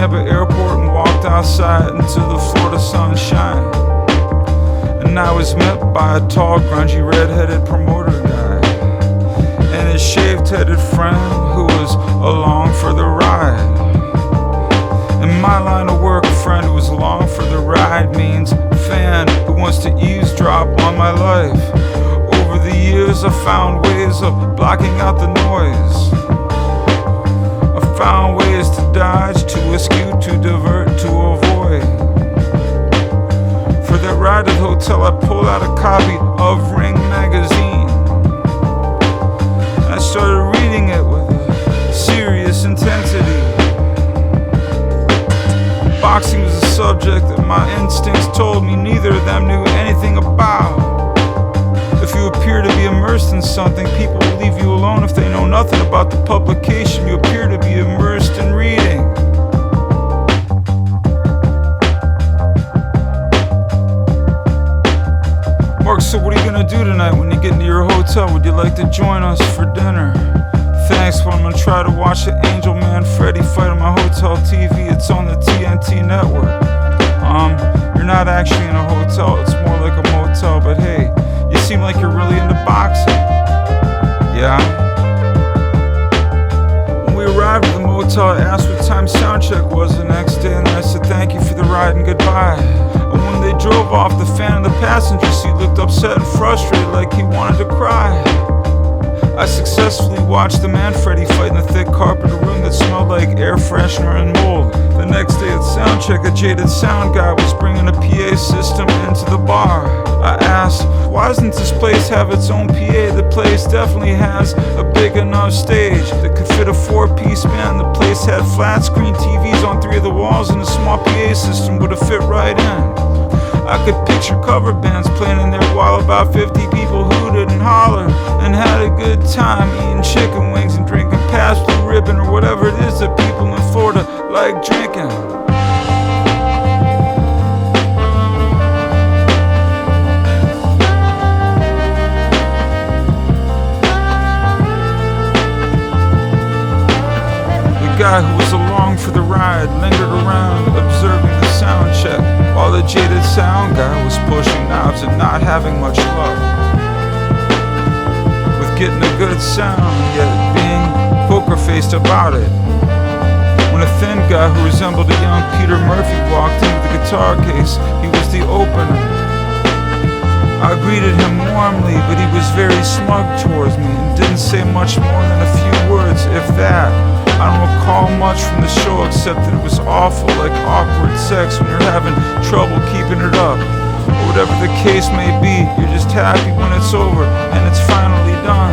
Tampa airport and walked outside into the Florida sunshine. And I was met by a tall, grungy, red-headed promoter guy and his shaved-headed friend who was along for the ride. In my line of work, a friend who was along for the ride means a fan who wants to eavesdrop on my life. Over the years, I found ways of blocking out the noise. I found ways to dodge, to askew, to divert, to avoid. For that ride to the hotel, I pulled out a copy of Ring magazine. I started reading it with a serious intensity. Boxing was a subject that my instincts told me neither of them knew anything about. If you appear to be immersed in something, people will leave you alone if they know nothing about the publication you appear to be immersed in reading. Mark, so what are you gonna do tonight when you get into your hotel? Would you like to join us for dinner? Thanks, but I'm gonna try to watch the Angel Man Freddy fight on my hotel TV. It's on the TNT network. You're not actually in a hotel, it's more like a motel, but hey, you seem like you're really into boxing. Yeah? When we arrived at the motel, I asked what time sound check was the next day, and I said thank you for the ride and goodbye. And when they drove off, the fan in the passenger seat looked upset and frustrated like he wanted to cry. I successfully watched the man Freddy fight in the thick carpet, a room that smelled like air freshener and mold. The next day at soundcheck, a jaded sound guy was bringing a PA system into the bar. I asked, why doesn't this place have its own PA? The place definitely has a big enough stage that could fit a 4-piece band. The place had flat screen TVs on 3 of the walls, and a small PA system would have fit right in. I could picture cover bands playing in there while about 50 people hooted and hollered and had a good time eating chicken wings and drinking past blue ribbon or whatever it is that people in Florida like drinking. The guy who was along for the ride lingered around observing the sound check while the jaded sound guy was pushing knobs and not having much luck with getting a good sound, yet being poker-faced about it. When a thin guy who resembled a young Peter Murphy walked into the guitar case, he was the opener. I greeted him warmly, but he was very smug towards me and didn't say much more than a few words, if that. I don't recall much from the show except that it was awful, like awkward sex when you're having trouble keeping it up. Or whatever the case may be, you're just happy when it's over and it's finally done.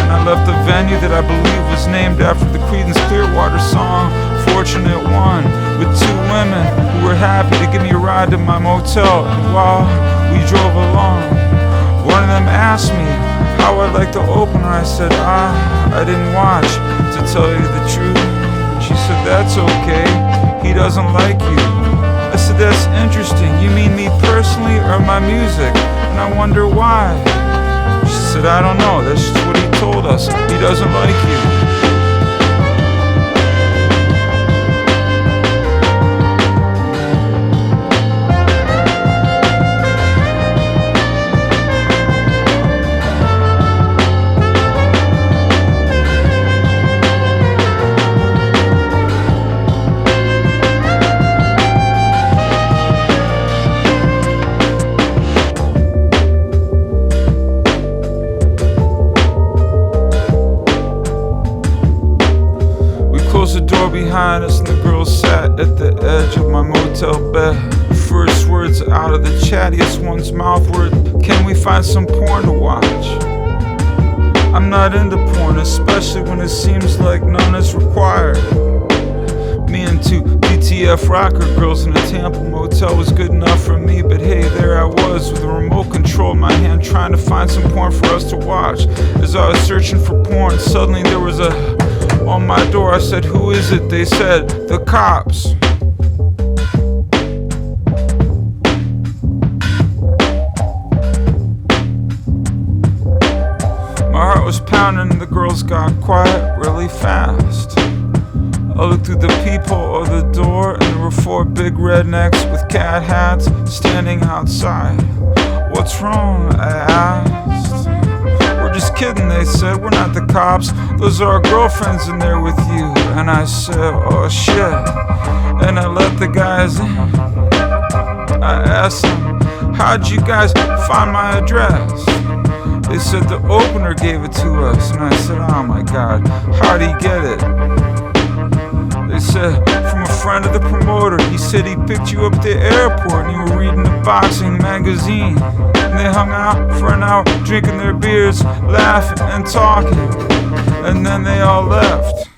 And I left the venue that I believe was named after the Creedence Clearwater song Fortunate One, with 2 women who were happy to give me a ride to my motel. And while we drove along, one of them asked me how I'd like to open her. I said, I didn't watch, to tell you the truth. She said, that's okay, he doesn't like you. I said, that's interesting, you mean me personally or my music? And I wonder why. She said, I don't know, that's just what he told us, he doesn't like you. Behind us, and the girl sat at the edge of my motel bed. First words out of the chattiest one's mouth were, can we find some porn to watch? I'm not into porn, especially when it seems like none is required. Me and 2 DTF rocker girls in a Tampa motel was good enough for me, but hey, there I was with a remote control in my hand trying to find some porn for us to watch. As I was searching for porn, suddenly there was a on my door. I said, who is it? They said, the cops. My heart was pounding and the girls got quiet really fast. I looked through the peephole of the door, and there were 4 big rednecks with cat hats standing outside. What's wrong? I asked. We're just kidding, they said. We're not the cops. Those are our girlfriends in there with you. And I said, oh shit. And I let the guys in. I asked them, how'd you guys find my address? They said the opener gave it to us. And I said, oh my god, how'd he get it? They said, from a friend of the promoter. He said he picked you up at the airport and you were reading a boxing magazine. And they hung out for an hour drinking their beers, laughing and talking. And then they all left.